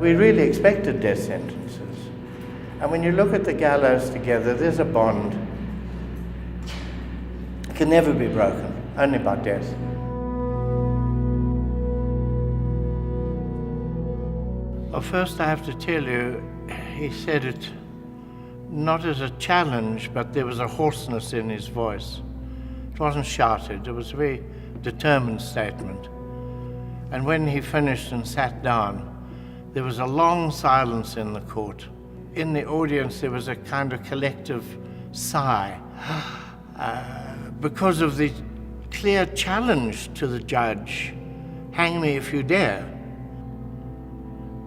We really expected death sentences. And when you look at the gallows together, there's a bond. It can never be broken, only by death. Well, first I have to tell you, he said it not as a challenge, but there was a hoarseness in his voice. It wasn't shouted, it was a very determined statement. And when he finished and sat down, there was a long silence in the court. In the audience, there was a kind of collective sigh because of the clear challenge to the judge, hang me if you dare.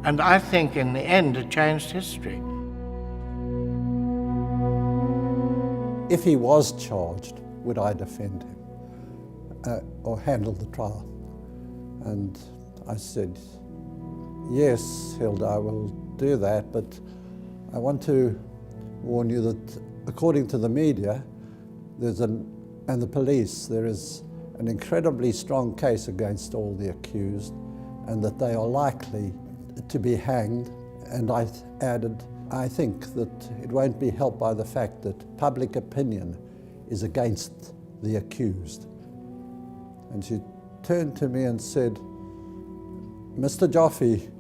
And I think in the end, it changed history. If he was charged, would I defend him or handle the trial? And I said, yes, Hilda, I will do that, but I want to warn you that according to the media and the police, there is an incredibly strong case against all the accused and that they are likely to be hanged. And I added, I think that it won't be helped by the fact that public opinion is against the accused. And she turned to me and said, Mr. Joffe,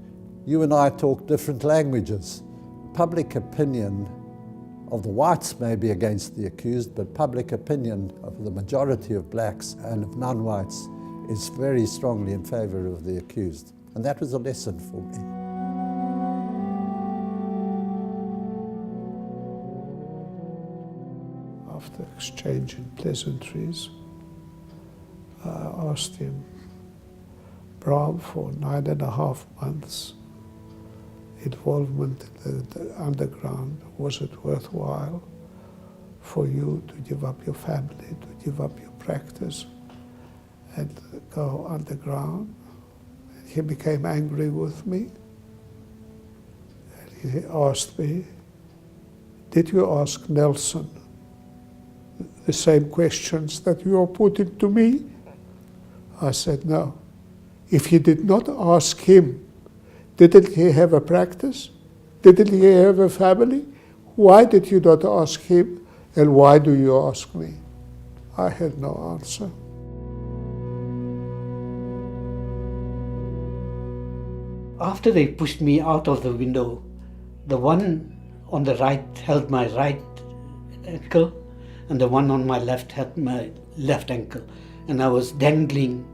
you and I talk different languages. Public opinion of the whites may be against the accused, but public opinion of the majority of blacks and of non-whites is very strongly in favor of the accused. And that was a lesson for me. After exchanging pleasantries, I asked him, Bram, for 9.5 months, involvement in the underground, was it worthwhile for you to give up your family, to give up your practice and go underground? And he became angry with me. And he asked me, did you ask Nelson the same questions that you are putting to me? I said, no. If you did not ask him, didn't he have a practice? Didn't he have a family? Why did you not ask him? And why do you ask me? I had no answer. After they pushed me out of the window, the one on the right held my right ankle, and the one on my left held my left ankle. And I was dangling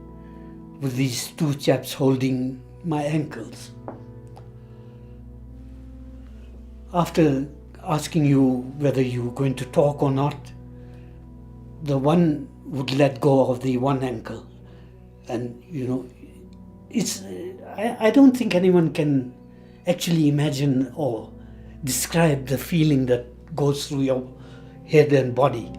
with these two chaps holding my ankles. After asking you whether you were going to talk or not, the one would let go of the one ankle. And, you know, I don't think anyone can actually imagine or describe the feeling that goes through your head and body.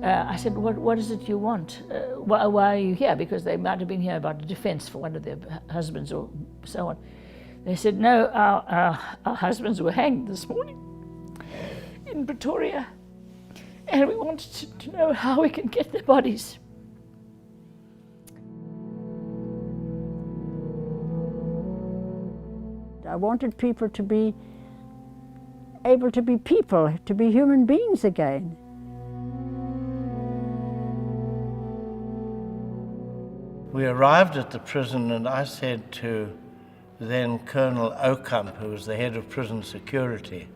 I said, what is it you want? Why are you here? Because they might have been here about a defense for one of their husbands or so on. They said, no, our husbands were hanged this morning in Pretoria, and we wanted to know how we can get their bodies. I wanted people to be able to be people, to be human beings again. We arrived at the prison and I said to then Colonel Okamp, who was the head of prison security,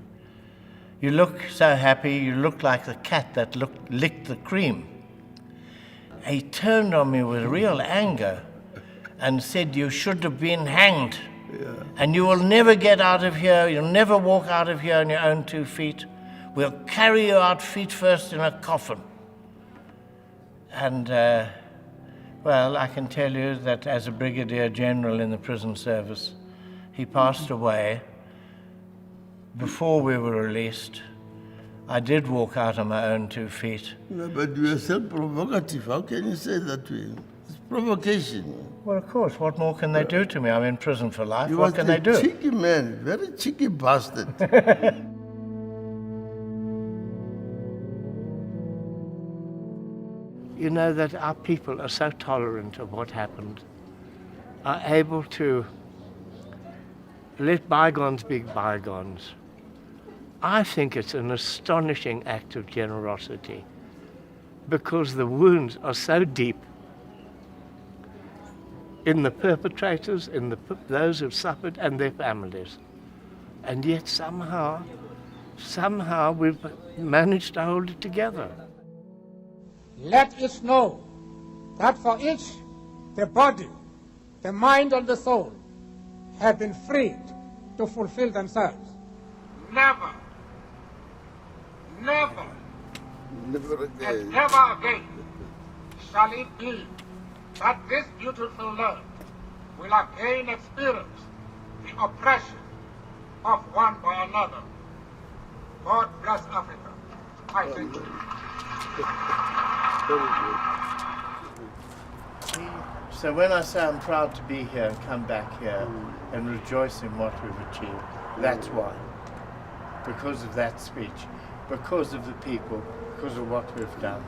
you look so happy, you look like the cat that licked the cream. He turned on me with real anger and said, you should have been hanged. Yeah. And you will never get out of here, you'll never walk out of here on your own 2 feet. We'll carry you out feet first in a coffin. And well, I can tell you that as a brigadier general in the prison service, he passed away before we were released. I did walk out on my own 2 feet. No, but you are so provocative. How can you say that to him? It's provocation. Well, of course. What more can they do to me? I'm in prison for life. What can they do? You are a cheeky man, very cheeky bastard. you know, that our people are so tolerant of what happened, are able to let bygones be bygones. I think it's an astonishing act of generosity because the wounds are so deep in the perpetrators, in those who've suffered and their families. And yet somehow we've managed to hold it together. Let us know that for each, the body, the mind and the soul have been freed to fulfill themselves. Never, never, Never again. and never again shall it be that this beautiful land will again experience the oppression of one by another. God bless Africa. I thank you. So when I say I'm proud to be here and come back here and rejoice in what we've achieved, that's why. Because of that speech, because of the people, because of what we've done.